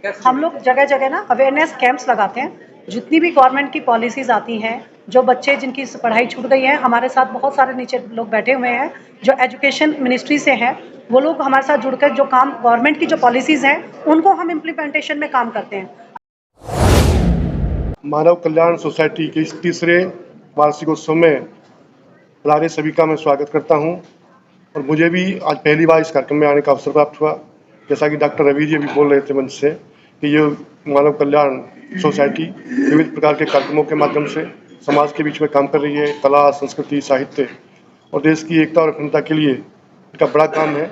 हम लोग जगह जगह ना अवेयरनेस कैंप्स लगाते हैं। जितनी भी गवर्नमेंट की पॉलिसीज आती हैं, जो बच्चे जिनकी पढ़ाई छूट गई है, हमारे साथ बहुत सारे नीचे लोग बैठे हुए हैं जो एजुकेशन मिनिस्ट्री से हैं। वो लोग हमारे साथ जुड़कर जो काम गवर्नमेंट की जो पॉलिसीज हैं उनको हम इम्प्लीमेंटेशन में काम करते हैं। मानव कल्याण सोसाइटी के इस तीसरे वार्षिकोत्सव में बुलाए सभी का मैं स्वागत करता हूं और मुझे भी आज पहली बार इस कार्यक्रम में आने का अवसर प्राप्त हुआ। जैसा कि डॉक्टर रवि जी अभी बोल रहे थे मंच से कि ये मानव कल्याण सोसाइटी विविध प्रकार के कार्यक्रमों के माध्यम से समाज के बीच में काम कर रही है। कला, संस्कृति, साहित्य और देश की एकता और अखंडता के लिए इनका बड़ा काम है।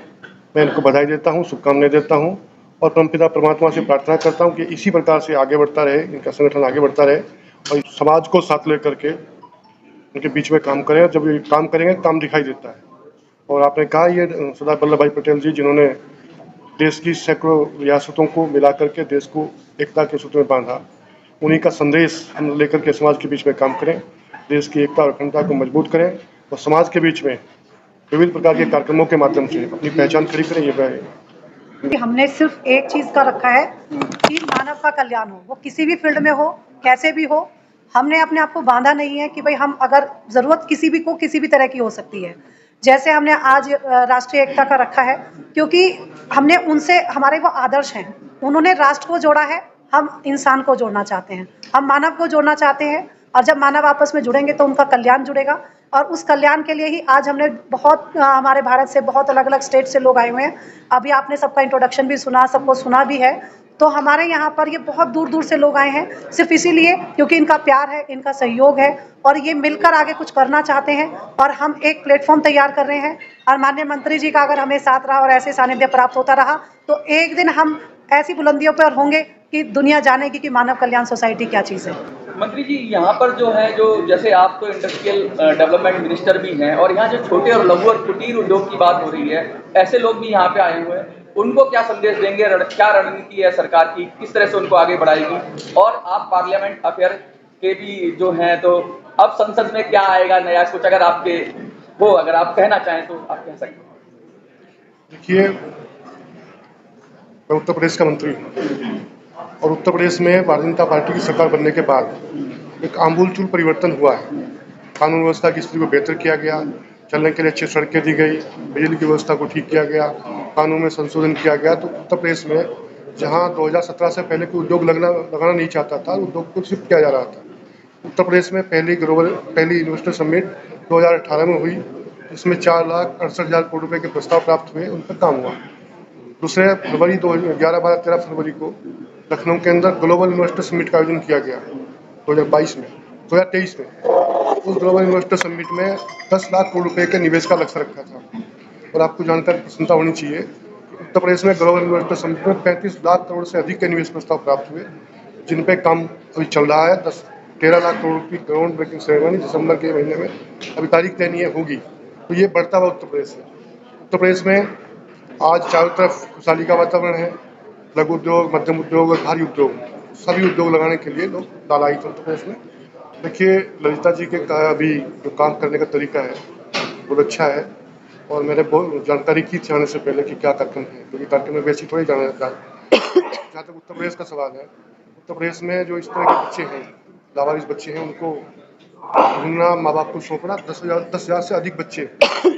मैं इनको बधाई देता हूँ, शुभकामनाएं देता हूँ और परमपिता परमात्मा से प्रार्थना करता हूँ कि इसी प्रकार से आगे बढ़ता रहे, इनका संगठन आगे बढ़ता रहे और समाज को साथ लेकर के उनके बीच में काम करें। जब ये काम करेंगे काम दिखाई देता है। और आपने कहा ये सरदार वल्लभ भाई पटेल जी जिन्होंने देश की सैकड़ों रियासतों को मिला करके देश को एकता के सूत्र में बांधा, उन्हीं का संदेश हम लेकर के समाज के बीच में काम करें, देश की एकता और अखंडता को मजबूत करें और समाज के बीच में विभिन्न प्रकार के कार्यक्रमों के माध्यम से अपनी पहचान खड़ी करें। ये हमने सिर्फ एक चीज का रखा है कि मानव का कल्याण हो, वो किसी भी फील्ड में हो, कैसे भी हो। हमने अपने आप को बांधा नहीं है कि भाई हम अगर जरूरत किसी भी को किसी भी तरह की हो सकती है। जैसे हमने आज राष्ट्रीय एकता का रखा है क्योंकि हमने उनसे हमारे वो आदर्श हैं। उन्होंने राष्ट्र को जोड़ा है, हम इंसान को जोड़ना चाहते हैं, हम मानव को जोड़ना चाहते हैं। और जब मानव आपस में जुड़ेंगे तो उनका कल्याण जुड़ेगा और उस कल्याण के लिए ही आज हमने बहुत हमारे भारत से बहुत अलग अलग स्टेट से लोग आए हुए हैं। अभी आपने सबका इंट्रोडक्शन भी सुना, सबको सुना भी है। तो हमारे यहाँ पर ये बहुत दूर दूर से लोग आए हैं सिर्फ इसीलिए क्योंकि इनका प्यार है, इनका सहयोग है और ये मिलकर आगे कुछ करना चाहते हैं। और हम एक प्लेटफॉर्म तैयार कर रहे हैं और माननीय मंत्री जी का अगर हमें साथ रहा और ऐसे सानिध्य प्राप्त होता रहा तो एक दिन हम ऐसी बुलंदियों पर होंगे कि दुनिया जानेगी कि मानव कल्याण सोसाइटी क्या चीज़ है। मंत्री जी, यहाँ पर जो है जो जैसे आप तो इंडस्ट्रियल डेवलपमेंट मिनिस्टर भी हैं और यहाँ जो छोटे और लघु और कुटीर उद्योग की बात हो रही है, ऐसे लोग भी यहाँ पे आए हुए हैं, उनको क्या संदेश देंगे? क्या रणनीति है सरकार की, किस तरह से उनको आगे बढ़ाएगी? और आप पार्लियामेंट अफेयर के भी जो हैं, तो अब संसद में क्या आएगा नया कुछ, अगर आपके हो, अगर आप कहना चाहें तो आप कह सकते हैं। देखिए, मैं उत्तर प्रदेश का मंत्री हूँ और उत्तर प्रदेश में भारतीय जनता पार्टी की सरकार बनने के बाद एक आमूलचूल परिवर्तन हुआ है। कानून व्यवस्था की स्थिति को बेहतर किया गया, चलने के लिए अच्छी सड़कें दी गई, बिजली की व्यवस्था को ठीक किया गया, कानून में संशोधन किया गया। तो उत्तर प्रदेश में जहाँ 2017 से पहले कोई उद्योग लगाना नहीं चाहता था, उद्योग को शिफ्ट किया जा रहा था। उत्तर प्रदेश में पहली इन्वेस्टर समिट 2018 में हुई, इसमें 4,68,000 करोड़ रुपए के प्रस्ताव प्राप्त हुए, उन पर काम हुआ। दूसरे फरवरी 11, 12, 13 फरवरी को लखनऊ के अंदर ग्लोबल इन्वेस्टर समिट का आयोजन किया गया 2023 में। उस ग्लोबल इन्वेस्टर समिट में 10 लाख करोड़ रुपए के निवेश का लक्ष्य रखा था। और आपको जानकर प्रसन्नता होनी चाहिए कि उत्तर प्रदेश में ग्लोबल इन्वेस्टर समिट में 35 लाख करोड़ से अधिक के निवेश प्रस्ताव प्राप्त हुए, जिन पे काम अभी चल रहा है। 13 लाख करोड़ की ग्राउंड ब्रेकिंग सेरेमनी दिसंबर के महीने में अभी तारीख तय नहीं होगी। तो ये बढ़ता हुआ उत्तर प्रदेश है। उत्तर प्रदेश में आज चारों तरफ खुशहाली का वातावरण है। लघु उद्योग, मध्यम उद्योग और भारी उद्योग, सभी उद्योग लगाने के लिए लोग लालायित उत्तर प्रदेश में। देखिए, ललिता जी के अभी जो काम करने का तरीका है बहुत अच्छा है और मैंने बहुत जानकारी की थी आने से पहले कि क्या कार्यक्रम है, क्योंकि कार्यक्रम में वैसे थोड़ी जाना जाता है। जहाँ तक उत्तर प्रदेश का सवाल है, उत्तर प्रदेश में जो इस तरह के बच्चे हैं, लावारिस बच्चे हैं, उनको ढूंढना, माँ बाप को सौंपना, 10,000 से अधिक बच्चे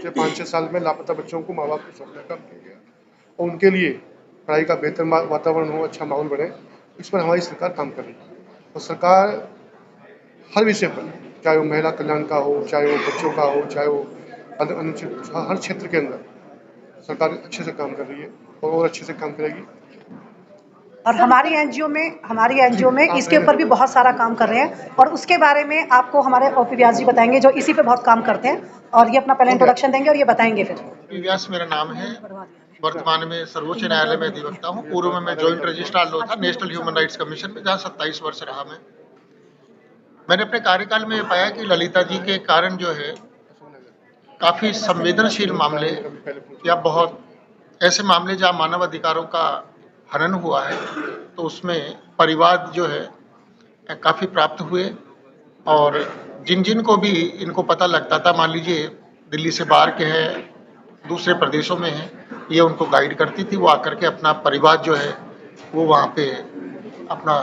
5-6 साल में लापता बच्चों को माँ बाप को सौंपने का काम किया गया और उनके लिए पढ़ाई का बेहतर वातावरण हो, अच्छा माहौल बने, इस पर हमारी सरकार काम कर रही है। और सरकार हर विषय पर, चाहे वो महिला कल्याण का हो, चाहे वो बच्चों का हो, चाहे वो हर क्षेत्र के अंदर सरकार अच्छे से काम कर रही है और अच्छे से काम करेगी। और हमारी एनजीओ में इसके ऊपर भी बहुत सारा काम कर रहे हैं और उसके बारे में आपको हमारे ओपी व्यास जी बताएंगे, जो इसी पे बहुत काम करते हैं और ये अपना पहले इंट्रोडक्शन देंगे और ये बताएंगे। फिर ओपी व्यास मेरा नाम है, वर्तमान में सर्वोच्च न्यायालय में अधिवक्ता हूँ। पूर्व में मैं ज्वाइंट रजिस्ट्रार लॉ था नेशनल ह्यूमन राइट्स कमीशन में, जहाँ 27 वर्ष रहा मैंने अपने कार्यकाल में पाया कि ललिता जी के कारण जो है काफ़ी संवेदनशील मामले या बहुत ऐसे मामले जहाँ मानव अधिकारों का हनन हुआ है, तो उसमें परिवाद जो है काफ़ी प्राप्त हुए। और जिन जिन को भी इनको पता लगता था, मान लीजिए दिल्ली से बाहर के हैं, दूसरे प्रदेशों में हैं, ये उनको गाइड करती थी, वो आकर के अपना परिवाद जो है वो वहाँ पे अपना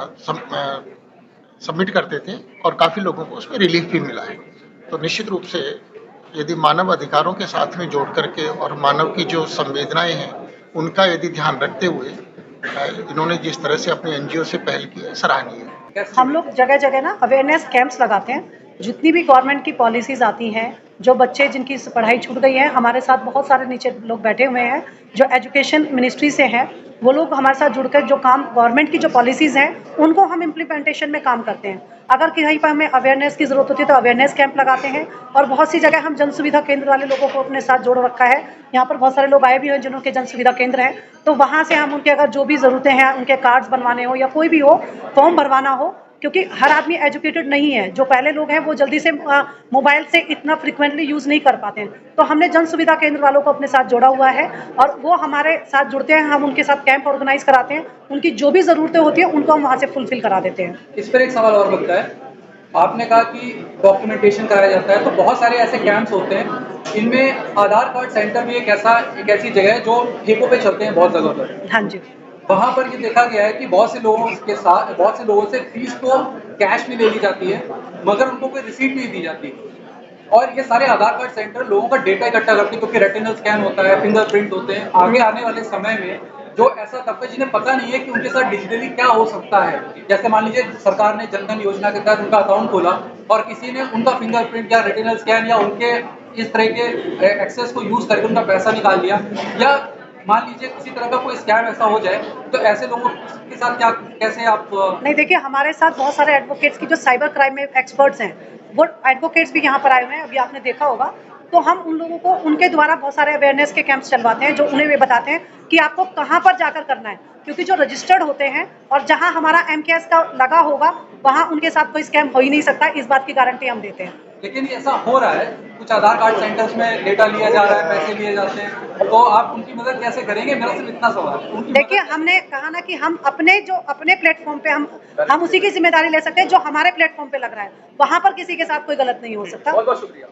सबमिट करते थे और काफ़ी लोगों को उसमें रिलीफ भी मिला है। तो निश्चित रूप से यदि मानव अधिकारों के साथ में जोड़ करके और मानव की जो संवेदनाएं हैं उनका यदि ध्यान रखते हुए इन्होंने जिस तरह से अपने एनजीओ से पहल की है, सराहनीय है। हम लोग जगह जगह ना अवेयरनेस कैंप्स लगाते हैं। जितनी भी गवर्नमेंट की पॉलिसीज आती हैं, जो बच्चे जिनकी पढ़ाई छूट गई है, हमारे साथ बहुत सारे नीचे लोग बैठे हुए हैं जो एजुकेशन मिनिस्ट्री से हैं, वो लोग हमारे साथ जुड़कर जो काम गवर्नमेंट की जो पॉलिसीज हैं उनको हम इम्प्लीमेंटेशन में काम करते हैं। अगर कहीं पर हमें अवेयरनेस की ज़रूरत होती है तो अवेयरनेस कैंप लगाते हैं और बहुत सी जगह हम जन सुविधा केंद्र वाले लोगों को अपने साथ जोड़ रखा है। यहाँ पर बहुत सारे लोग आए भी हैं जिनके जन सुविधा केंद्र हैं, तो वहाँ से हम उनके अगर जो भी ज़रूरतें हैं, उनके कार्ड्स बनवाने हो या कोई भी हो, फॉर्म भरवाना हो, क्योंकि हर आदमी एजुकेटेड नहीं है। जो पहले लोग हैं वो जल्दी से मोबाइल से इतना फ्रिक्वेंटली यूज़ नहीं कर पाते हैं, तो हमने जन सुविधा केंद्र वालों को अपने साथ जोड़ा हुआ है और वो हमारे साथ जुड़ते हैं। हम उनके साथ कैंप ऑर्गेनाइज कराते हैं, उनकी जो भी ज़रूरतें होती हैं उनको हम वहाँ से फुलफिल करा देते हैं। इस पर एक सवाल और बनता है, आपने कहा कि डॉक्यूमेंटेशन कराया जाता है, तो बहुत सारे ऐसे कैंप्स होते हैं, इनमें आधार कार्ड सेंटर भी एक ऐसी जगह है जो ठेकों पे चलते हैं बहुत जगह पर। हाँ जी। वहाँ पर ये देखा गया है कि बहुत से लोगों से फीस तो कैश में ले ली जाती है, मगर उनको कोई रिसीट नहीं दी जाती। और ये सारे आधार कार्ड सेंटर लोगों का डेटा इकट्ठा करते हैं, क्योंकि रेटिनल स्कैन होता है, फिंगरप्रिंट होते हैं। आगे आने वाले समय में जो ऐसा तबका जिन्हें पता नहीं है कि उनके साथ डिजिटली क्या हो सकता है, जैसे मान लीजिए सरकार ने जनधन योजना के तहत उनका अकाउंट खोला और किसी ने उनका फिंगरप्रिंट या रेटिनल स्कैन या उनके इस तरह के एक्सेस को यूज करके उनका पैसा निकाल लिया, या मान लीजिए किसी तरह का कोई स्कैम ऐसा हो जाए, तो ऐसे लोगों के साथ क्या कैसे आप नहीं, देखिए हमारे साथ बहुत सारे एडवोकेट्स की जो साइबर क्राइम में एक्सपर्ट्स हैं, वो एडवोकेट्स भी यहाँ पर आए हुए हैं, अभी आपने देखा होगा। तो हम उन लोगों को उनके द्वारा बहुत सारे अवेयरनेस के कैंप्स चलवाते हैं, जो उन्हें भी बताते हैं कि आपको कहाँ पर जाकर करना है, क्योंकि जो रजिस्टर्ड होते हैं और जहाँ हमारा MKS का लगा होगा वहाँ उनके साथ कोई स्कैम हो ही नहीं सकता, इस बात की गारंटी हम देते हैं। लेकिन ऐसा हो रहा है, कुछ आधार कार्ड सेंटर्स में डेटा लिया जा रहा है, पैसे लिए जाते हैं, तो आप उनकी मदद कैसे करेंगे? मेरा सिर्फ इतना सवाल है। देखिए, हमने कहा ना कि हम अपने प्लेटफॉर्म पे हम उसी की जिम्मेदारी ले सकते हैं जो हमारे प्लेटफॉर्म पे लग रहा है, वहाँ पर किसी के साथ कोई गलत नहीं हो सकता। बहुत बहुत शुक्रिया।